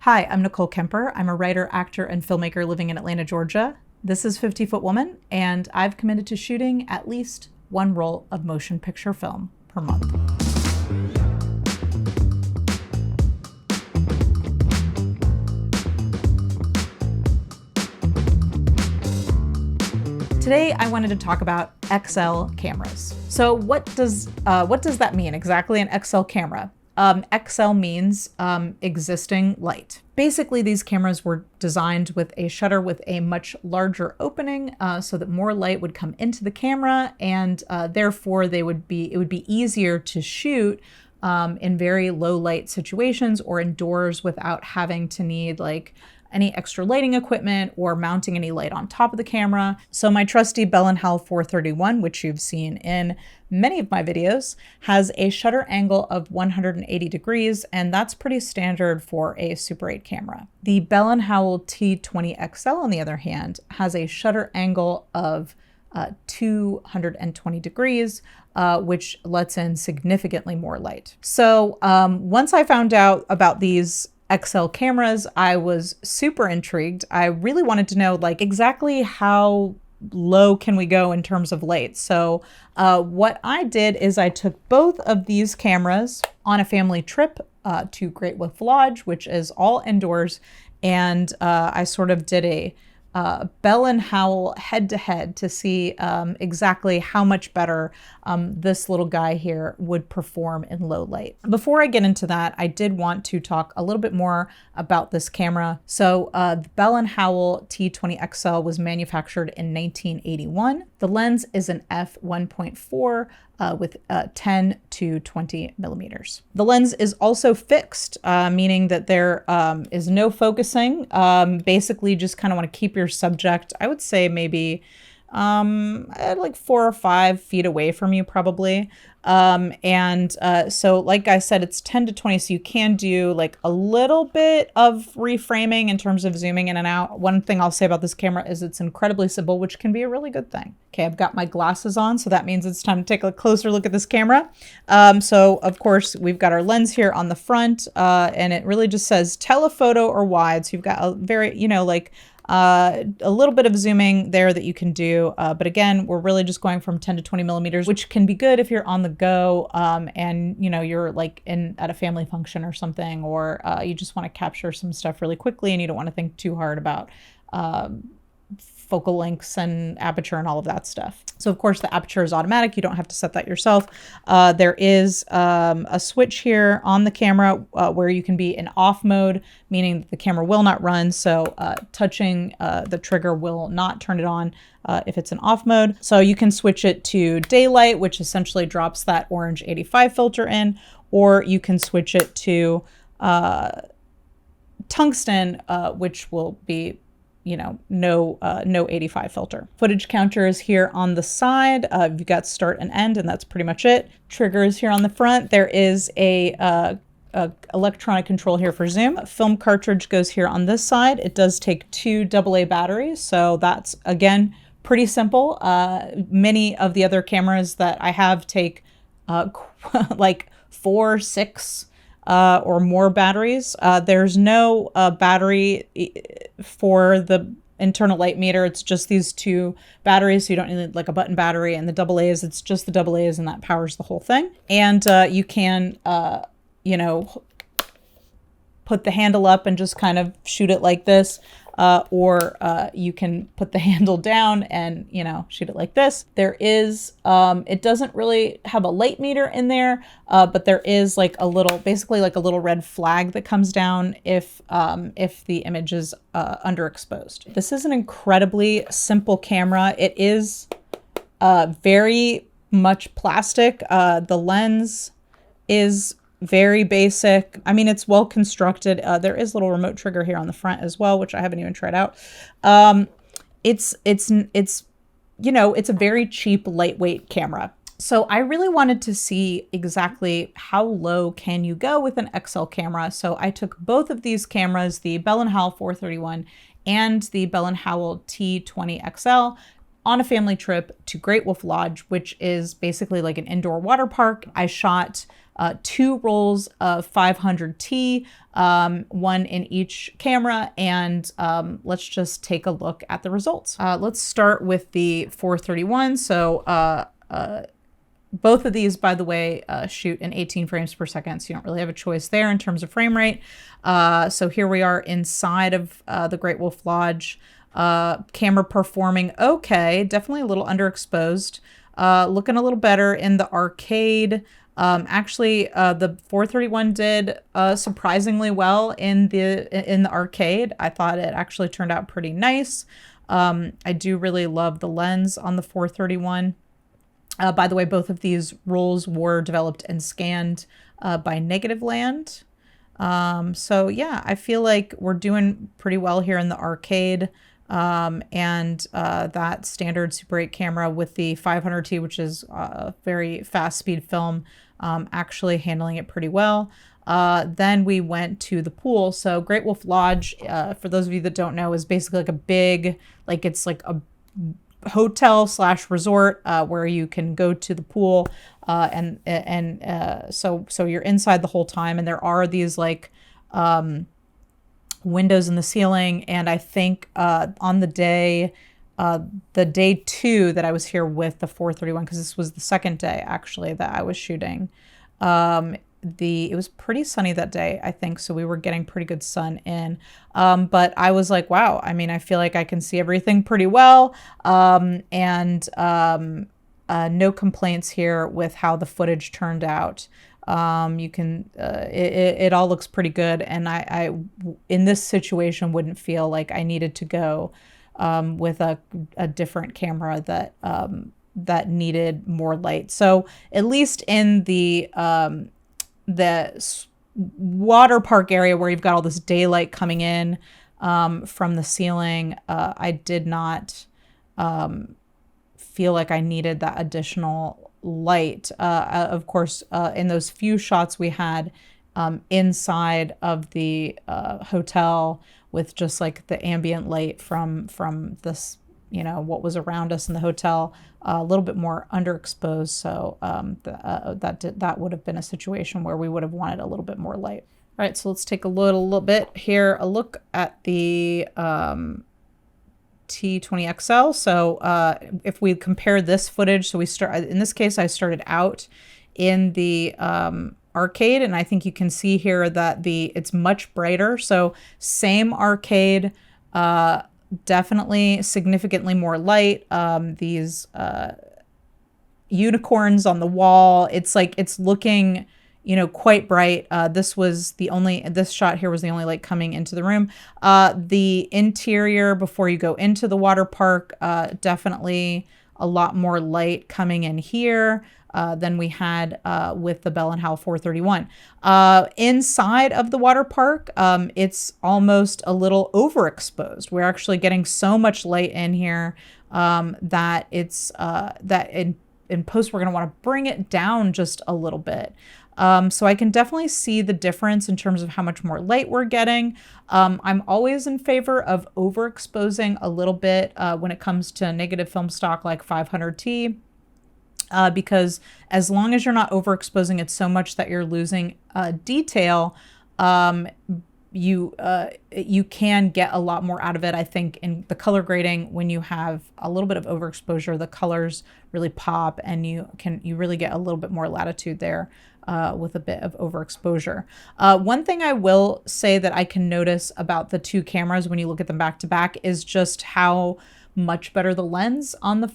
Hi, I'm Nicole Kemper. I'm a writer, actor, and filmmaker living in Atlanta, Georgia. This is 50 Foot Woman, and I've committed to shooting at least one roll of motion picture film per month. Today, I wanted to talk about XL cameras. So what does that mean exactly, an XL camera? XL means existing light. Basically, these cameras were designed with a shutter with a much larger opening so that more light would come into the camera, and therefore it would be easier to shoot in very low light situations or indoors without having to need like any extra lighting equipment or mounting any light on top of the camera. So my trusty Bell & Howell 431, which you've seen in many of my videos, has a shutter angle of 180 degrees, and that's pretty standard for a Super 8 camera. The Bell & Howell T20XL, on the other hand, has a shutter angle of 220 degrees, which lets in significantly more light. So once I found out about these XL cameras, I was super intrigued. I really wanted to know like exactly how low can we go in terms of light. So what I did is I took both of these cameras on a family trip to Great Wolf Lodge, which is all indoors, and I sort of did a Bell & Howell head-to-head to see exactly how much better this little guy here would perform in low light. Before I get into that, I did want to talk a little bit more about this camera. So the Bell & Howell T20XL was manufactured in 1981. The lens is an f1.4 with 10 to 20 millimeters. The lens is also fixed, meaning that there is no focusing. Basically just kind of want to keep your subject, I would say maybe like 4 or 5 feet away from you probably. So like I said, it's 10 to 20, so you can do like a little bit of reframing in terms of zooming in and out. One thing I'll say about this camera is it's incredibly simple, which can be a really good thing. Okay, I've got my glasses on, so that means it's time to take a closer look at this camera. So of course, we've got our lens here on the front, and it really just says telephoto or wide. So you've got a very, a little bit of zooming there that you can do. But again, we're really just going from 10 to 20 millimeters, which can be good if you're on the go and you're like at a family function or something, or you just want to capture some stuff really quickly and you don't want to think too hard about focal lengths and aperture and all of that stuff. So of course the aperture is automatic. You don't have to set that yourself. There is a switch here on the camera where you can be in off mode, meaning that the camera will not run. So touching the trigger will not turn it on if it's in off mode. So you can switch it to daylight, which essentially drops that orange 85 filter in, or you can switch it to tungsten, which will be no 85 filter. Footage counter is here on the side. You've got start and end, and that's pretty much it. Trigger is here on the front. There is a electronic control here for zoom. A film cartridge goes here on this side. It does take 2 AA batteries, so that's again pretty simple. Many of the other cameras that I have take like 4, 6 or more batteries. There's no battery for the internal light meter. It's just these 2 batteries, so you don't need like a button battery. And the AA's, it's just the AA's, and that powers the whole thing. And you can, put the handle up and just kind of shoot it like this. Or you can put the handle down and, shoot it like this. There is, it doesn't really have a light meter in there, but there is like basically like a little red flag that comes down if the image is underexposed. This is an incredibly simple camera. It is very much plastic. The lens is very basic. I mean, it's well constructed. There is a little remote trigger here on the front as well, which I haven't even tried out. It's a very cheap, lightweight camera. So I really wanted to see exactly how low can you go with an XL camera. So I took both of these cameras, the Bell & Howell 431 and the Bell & Howell T20XL, on a family trip to Great Wolf Lodge, which is basically like an indoor water park. I shot 2 rolls of 500T, one in each camera, and let's just take a look at the results. Let's start with the 431. So both of these, by the way, shoot in 18 frames per second, so you don't really have a choice there in terms of frame rate. So here we are inside of the Great Wolf Lodge. Camera performing okay, definitely a little underexposed. Looking a little better in the arcade. Actually, the 431 did surprisingly well in the arcade. I thought it actually turned out pretty nice. I do really love the lens on the 431. By the way, both of these rolls were developed and scanned by Negativland. So yeah, I feel like we're doing pretty well here in the arcade. And that standard Super 8 camera with the 500T, which is a very fast speed film, actually handling it pretty well. Then we went to the pool. So Great Wolf Lodge, for those of you that don't know, is basically like a big, like it's like a hotel / resort where you can go to the pool, so you're inside the whole time, and there are these like windows in the ceiling. And I think on the day 2 that I was here with the 431, because this was the second day actually that I was shooting, it was pretty sunny that day, I think, so we were getting pretty good sun in. But I was like, wow, I mean, I feel like I can see everything pretty well. No complaints here with how the footage turned out. You can, it all looks pretty good. And I in this situation wouldn't feel like I needed to go with a different camera that needed more light. So at least in the water park area where you've got all this daylight coming in from the ceiling, I did not feel like I needed that additional light. Of course, in those few shots we had inside of the hotel with just like the ambient light from this, what was around us in the hotel, a little bit more underexposed. So that would have been a situation where we would have wanted a little bit more light. All right, so let's take a little bit here, a look at the T20XL. So if we compare this footage, so in this case, I started out in the arcade, and I think you can see here that it's much brighter. So same arcade, definitely significantly more light. These unicorns on the wall, it's looking, quite bright. This shot here was the only light coming into the room. The interior before you go into the water park, definitely a lot more light coming in here than we had with the Bell & Howell 431. Inside of the water park, it's almost a little overexposed. We're actually getting so much light in here that in post we're going to want to bring it down just a little bit. So I can definitely see the difference in terms of how much more light we're getting. I'm always in favor of overexposing a little bit when it comes to negative film stock like 500T. Because as long as you're not overexposing it so much that you're losing detail, you can get a lot more out of it. I think in the color grading, when you have a little bit of overexposure, the colors really pop, and you really get a little bit more latitude there with a bit of overexposure. One thing I will say that I can notice about the two cameras when you look at them back to back is just how much better the lens on the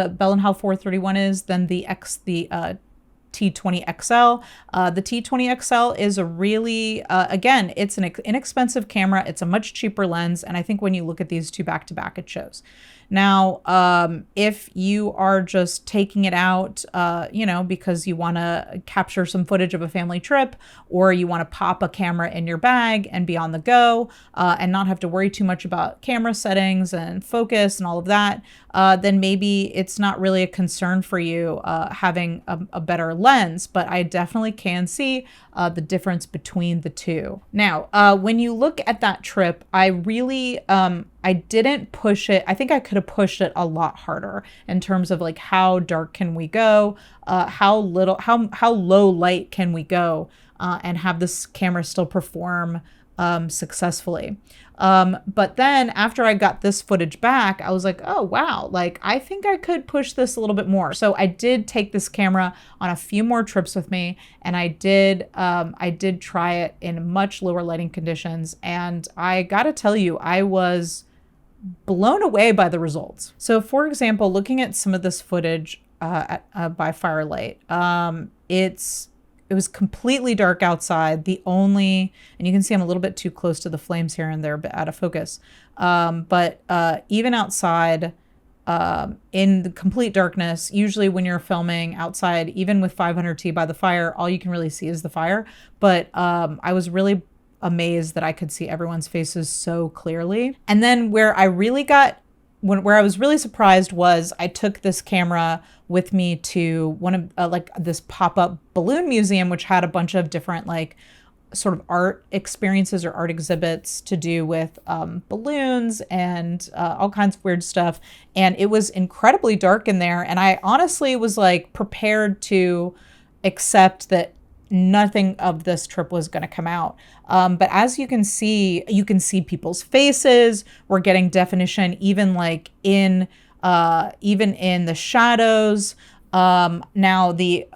Bell & Howell 431 is than the T20XL. The T20XL is a really, again, it's an inexpensive camera. It's a much cheaper lens. And I think when you look at these two back to back, it shows. Now, if you are just taking it out, because you want to capture some footage of a family trip, or you want to pop a camera in your bag and be on the go, and not have to worry too much about camera settings and focus and all of that, then maybe it's not really a concern for you having a better lens, but I definitely can see the difference between the two. Now, when you look at that trip, I really, I didn't push it. I think I could have pushed it a lot harder in terms of like how dark can we go, how low light can we go, and have this camera still perform successfully. But then after I got this footage back, I was like, oh, wow, like I think I could push this a little bit more. So I did take this camera on a few more trips with me, and I did try it in much lower lighting conditions. And I gotta tell you, I was blown away by the results. So for example, looking at some of this footage by firelight, it was completely dark outside. And you can see I'm a little bit too close to the flames here and they're a bit out of focus. But even outside, in the complete darkness, usually when you're filming outside, even with 500T by the fire, all you can really see is the fire. But I was really amazed that I could see everyone's faces so clearly. And then where I was really surprised was I took this camera with me to one of like this pop-up balloon museum, which had a bunch of different like sort of art experiences or art exhibits to do with balloons and all kinds of weird stuff. And it was incredibly dark in there. And I honestly was like prepared to accept that nothing of this trip was going to come out. But as you can see people's faces. We're getting definition even like even in the shadows. Now the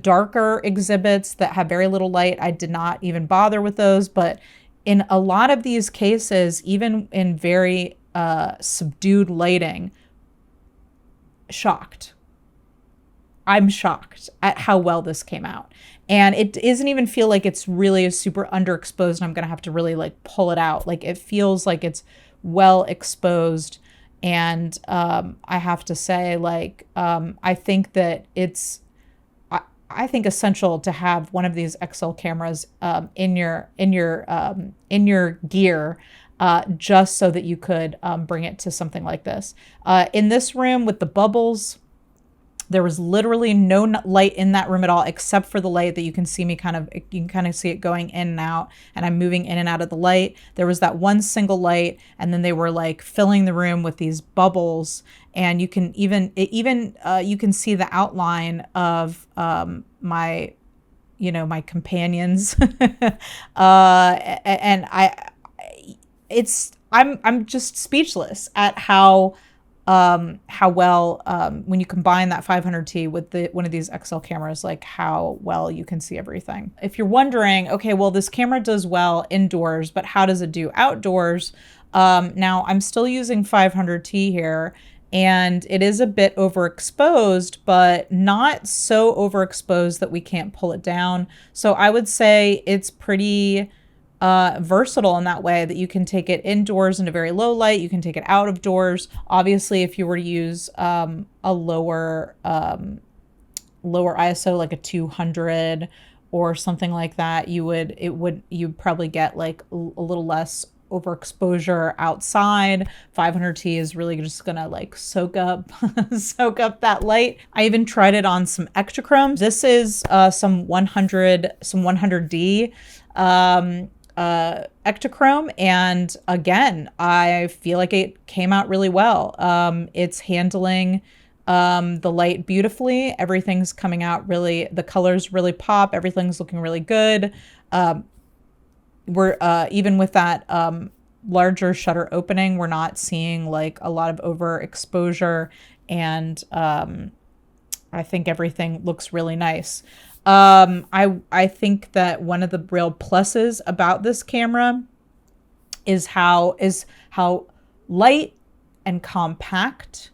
darker exhibits that have very little light, I did not even bother with those. But in a lot of these cases, even in very subdued lighting, I'm shocked at how well this came out. And it doesn't even feel like it's really super underexposed and I'm going to have to really like pull it out. Like it feels like it's well exposed. And I have to say, like, I think that I think essential to have one of these XL cameras in your gear, just so that you could bring it to something like this. In this room with the bubbles, there was literally no light in that room at all, except for the light that you can see you can kind of see it going in and out, and I'm moving in and out of the light. There was that one single light, and then they were like filling the room with these bubbles, and you can you can see the outline of my companions, and I'm just speechless at how well, when you combine that 500T with one of these XL cameras, like how well you can see everything. If you're wondering, okay, well, this camera does well indoors, but how does it do outdoors? Now I'm still using 500T here, and it is a bit overexposed, but not so overexposed that we can't pull it down. So I would say it's pretty versatile in that way, that you can take it indoors in a very low light, you can take it out of doors. Obviously, if you were to use a lower ISO, like a 200 or something like that, you'd probably get like a little less overexposure outside. 500T is really just gonna like soak up that light. I even tried it on some Ektachrome. This is some 100D Ektachrome, and again, I feel like it came out really well. It's handling the light beautifully. Everything's coming out really, the colors really pop. Everything's looking really good. We're even with that larger shutter opening, we're not seeing like a lot of overexposure, and I think everything looks really nice. I think that one of the real pluses about this camera is how light and compact,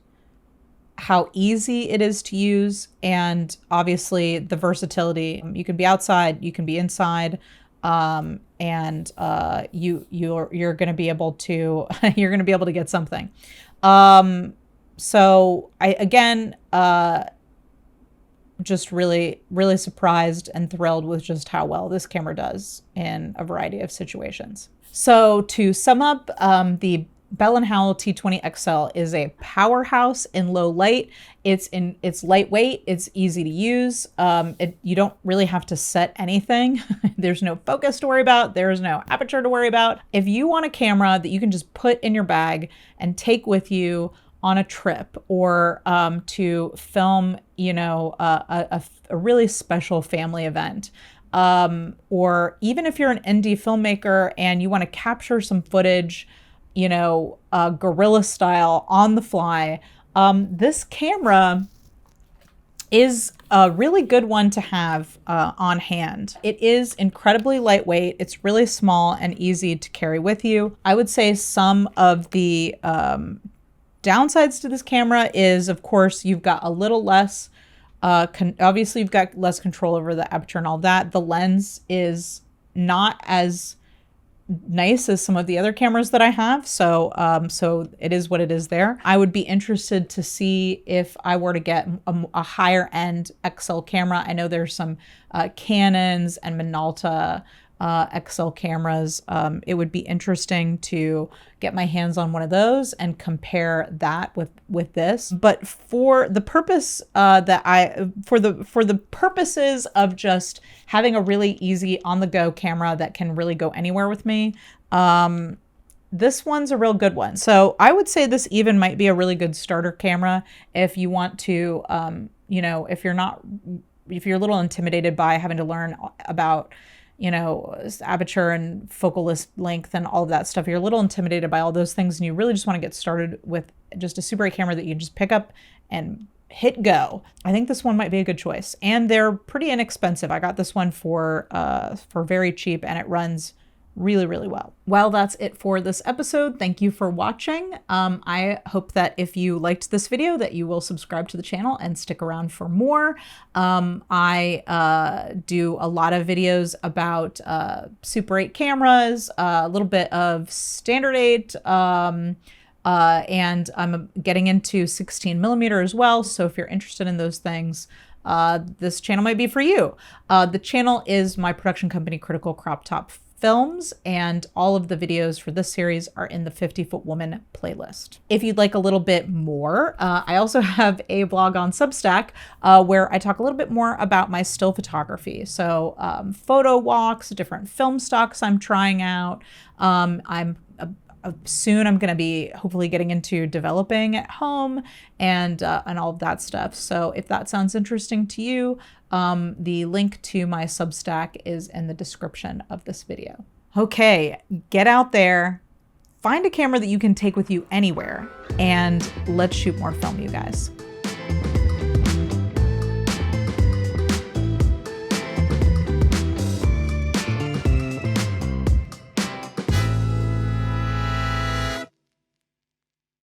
how easy it is to use, and obviously the versatility. You can be outside, you can be inside, and you're going to be able to get something. So I again just really, really surprised and thrilled with just how well this camera does in a variety of situations. So to sum up, the Bell & Howell T20 XL is a powerhouse in low light. It's lightweight. It's easy to use. You don't really have to set anything. There's no focus to worry about. There's no aperture to worry about. If you want a camera that you can just put in your bag and take with you on a trip, or to film, a really special family event, or even if you're an indie filmmaker and you want to capture some footage, guerrilla style on the fly, this camera is a really good one to have on hand. It is incredibly lightweight. It's really small and easy to carry with you. I would say some of the downsides to this camera is, of course, you've got a little less, obviously you've got less control over the aperture and all that. The lens is not as nice as some of the other cameras that I have. So it is what it is there. I would be interested to see if I were to get a higher end XL camera. I know there's some Canons and Minolta XL cameras. It would be interesting to get my hands on one of those and compare that with this. But for the purpose for the purposes of just having a really easy on the go camera that can really go anywhere with me, this one's a real good one. So I would say this even might be a really good starter camera if you want to, if you're a little intimidated by having to learn about aperture and focal length and all of that stuff. You're a little intimidated by all those things and you really just want to get started with just a Super 8 camera that you just pick up and hit go. I think this one might be a good choice. And they're pretty inexpensive. I got this one for very cheap and it runs really, really well. Well, that's it for this episode. Thank you for watching. I hope that if you liked this video that you will subscribe to the channel and stick around for more. I do a lot of videos about Super 8 cameras, a little bit of Standard 8, and I'm getting into 16mm as well. So if you're interested in those things, this channel might be for you. The channel is my production company, Critical Crop Top Films, and all of the videos for this series are in the 50 Foot Woman playlist. If you'd like a little bit more, I also have a blog on Substack where I talk a little bit more about my still photography. So photo walks, different film stocks I'm trying out. Soon I'm going to be hopefully getting into developing at home and all of that stuff. So if that sounds interesting to you, the link to my Substack is in the description of this video. Okay, get out there, find a camera that you can take with you anywhere, and let's shoot more film, you guys.